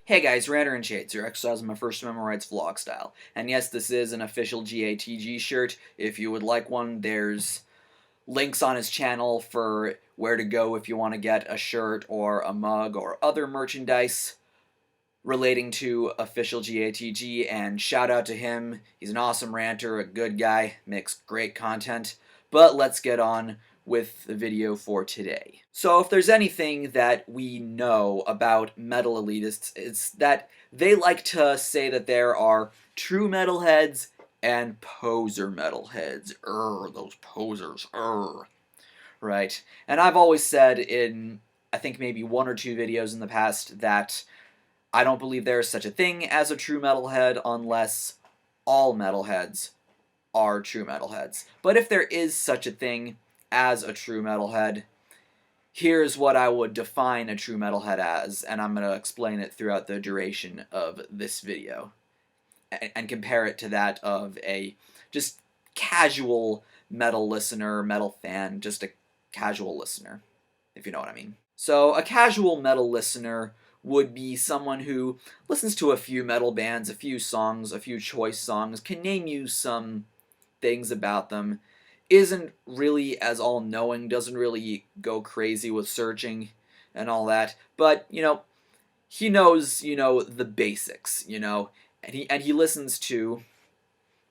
Hey guys, RanterInShades here, exercising my first amendment rights vlog style. And yes, this is an official GATG shirt. If you would like one, there's links on his channel for where to go if you want to get a shirt or a mug or other merchandise relating to official GATG, and shout out to him. He's an awesome ranter, a good guy, makes great content. But let's get on with the video for today. So if there's anything that we know about metal elitists, it's that they like to say that there are true metalheads and poser metalheads. Those posers. Right. And I've always said in, I think maybe one or two videos in the past, that I don't believe there is such a thing as a true metalhead unless all metalheads are true metalheads. But if there is such a thing as a true metalhead, here's what I would define a true metalhead as, and I'm going to explain it throughout the duration of this video, and compare it to that of a just casual metal listener, metal fan, just a casual listener, if you know what I mean. So a casual metal listener would be someone who listens to a few metal bands, a few songs, a few choice songs, can name you some things about them, isn't really as all-knowing, doesn't really go crazy with searching and all that, but, he knows, the basics, and he listens to,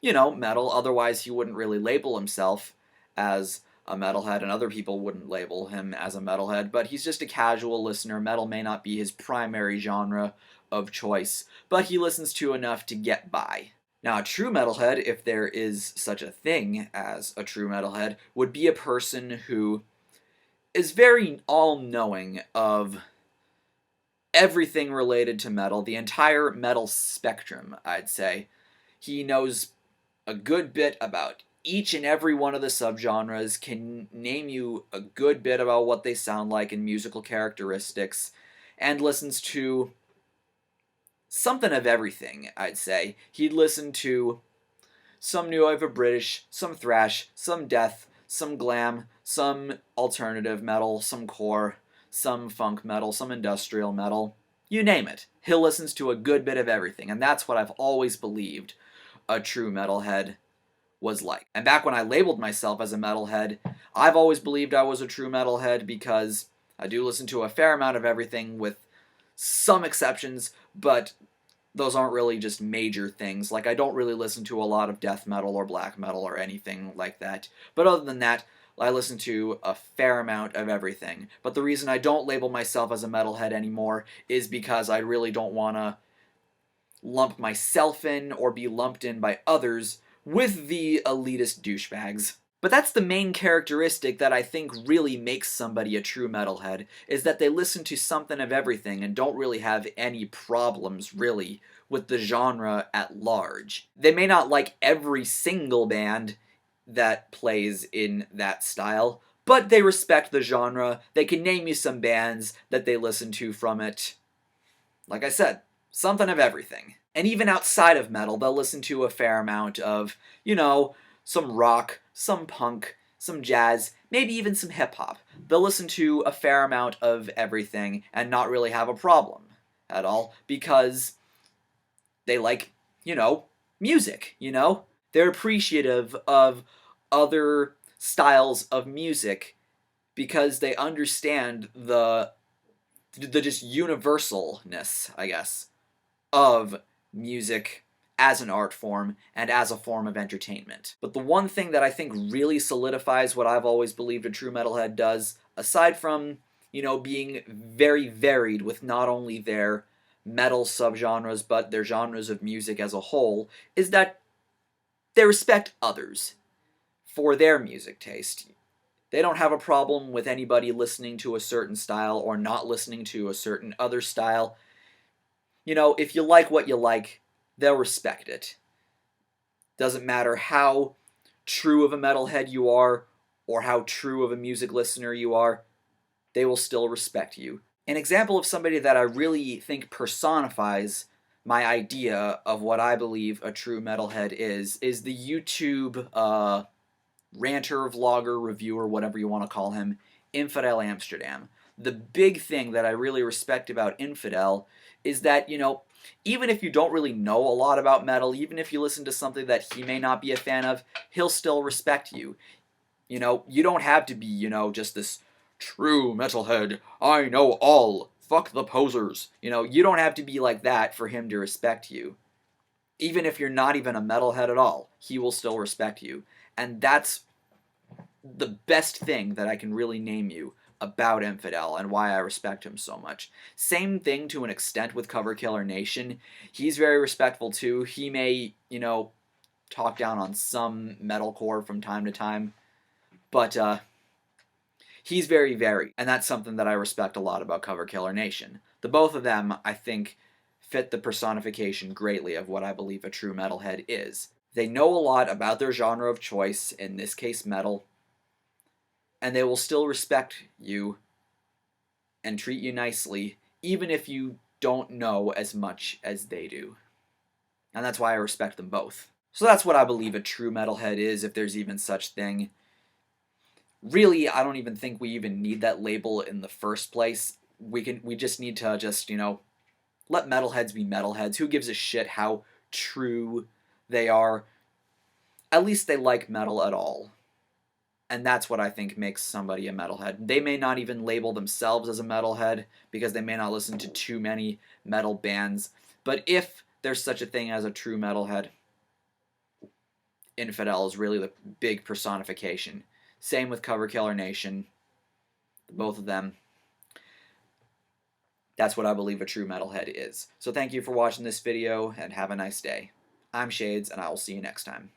metal, otherwise he wouldn't really label himself as a metalhead, and other people wouldn't label him as a metalhead, but he's just a casual listener. Metal may not be his primary genre of choice, but he listens to enough to get by. Now, a true metalhead, if there is such a thing as a true metalhead, would be a person who is very all-knowing of everything related to metal, the entire metal spectrum, I'd say. He knows a good bit about each and every one of the subgenres, can name you a good bit about what they sound like and musical characteristics, and listens to something of everything, I'd say. He'd listen to some new wave of British, some thrash, some death, some glam, some alternative metal, some core, some funk metal, some industrial metal. You name it. He listens to a good bit of everything, and that's what I've always believed a true metalhead was like. And back when I labeled myself as a metalhead, I've always believed I was a true metalhead because I do listen to a fair amount of everything, with some exceptions, but those aren't really just major things. Like, I don't really listen to a lot of death metal or black metal or anything like that. But other than that, I listen to a fair amount of everything. But the reason I don't label myself as a metalhead anymore is because I really don't want to lump myself in or be lumped in by others with the elitist douchebags. But that's the main characteristic that I think really makes somebody a true metalhead, is that they listen to something of everything and don't really have any problems, really, with the genre at large. They may not like every single band that plays in that style, but they respect the genre. They can name you some bands that they listen to from it. Like I said, something of everything. And even outside of metal, they'll listen to a fair amount of, some rock, some punk, some jazz, maybe even some hip-hop. They'll listen to a fair amount of everything and not really have a problem at all, because they like, music, They're appreciative of other styles of music because they understand the just universalness, I guess, of music as an art form and as a form of entertainment. But the one thing that I think really solidifies what I've always believed a true metalhead does, aside from, being very varied with not only their metal subgenres but their genres of music as a whole, is that they respect others for their music taste. They don't have a problem with anybody listening to a certain style or not listening to a certain other style. If you like what you like, they'll respect it. Doesn't matter how true of a metalhead you are or how true of a music listener you are, they will still respect you. An example of somebody that I really think personifies my idea of what I believe a true metalhead is the YouTube ranter, vlogger, reviewer, whatever you want to call him, Infidel Amsterdam. the big thing that I really respect about Infidel is that, even if you don't really know a lot about metal, even if you listen to something that he may not be a fan of, he'll still respect you. You don't have to be, just this true metalhead, I know all, fuck the posers. You don't have to be like that for him to respect you. Even if you're not even a metalhead at all, he will still respect you. And that's the best thing that I can really name you about Infidel and why I respect him so much. Same thing to an extent with Cover Killer Nation. He's very respectful too. He may, talk down on some metalcore from time to time, but he's very varied, and that's something that I respect a lot about Cover Killer Nation. The both of them, I think, fit the personification greatly of what I believe a true metalhead is. They know a lot about their genre of choice, in this case metal, and they will still respect you and treat you nicely, even if you don't know as much as they do. And that's why I respect them both. So that's what I believe a true metalhead is, if there's even such thing. Really, I don't even think we even need that label in the first place. We just need to let metalheads be metalheads. Who gives a shit how true they are? At least they like metal at all. And that's what I think makes somebody a metalhead. They may not even label themselves as a metalhead because they may not listen to too many metal bands. But if there's such a thing as a true metalhead, Infidel is really the big personification. Same with Cover Killer Nation. Both of them. That's what I believe a true metalhead is. So thank you for watching this video, and have a nice day. I'm Shades, and I will see you next time.